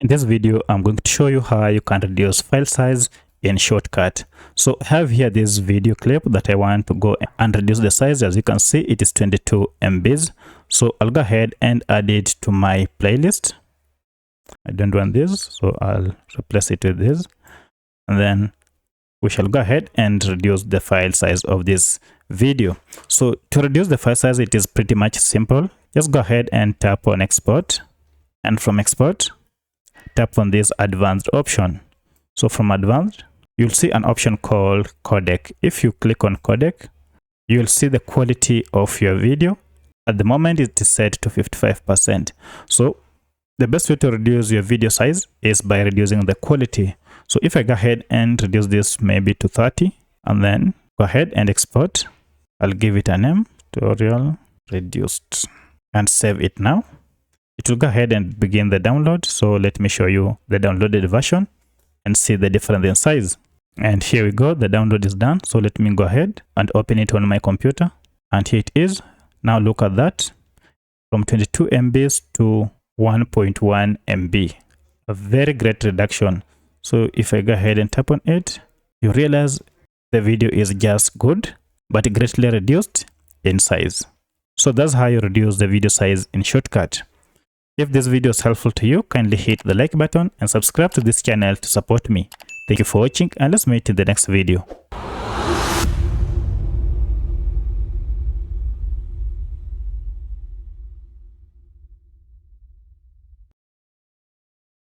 In this video, I'm going to show you how you can reduce file size in Shotcut. So I have here this video clip that I want to go and reduce the size. As you can see, it is 22 MBs. So I'll go ahead and add it to my playlist. I don't want this, so I'll replace it with this. And then we shall go ahead and reduce the file size of this video. So to reduce the file size, it is pretty much simple. Just go ahead and tap on export, and from export, tap on this advanced option. So from advanced, you'll see an option called codec. If you click on codec, you'll see the quality of your video. At the moment, it is set to 55%. So the best way to reduce your video size is by reducing the quality. So if I go ahead and reduce this maybe to 30, and then go ahead and export, I'll give it a name, tutorial reduced, and save it now. It will go ahead and begin the download. So let me show you the downloaded version and see the difference in size. And here we go, the download is done. So let me go ahead and open it on my computer, and here it is. Now look at that, from 22 MBs to 1.1 MB, a very great reduction. So if I go ahead and tap on it, you realize the video is just good, but greatly reduced in size. So that's how you reduce the video size in Shotcut. If this video is helpful to you, kindly hit the like button and subscribe to this channel to support me. Thank you for watching, and let's meet in the next video.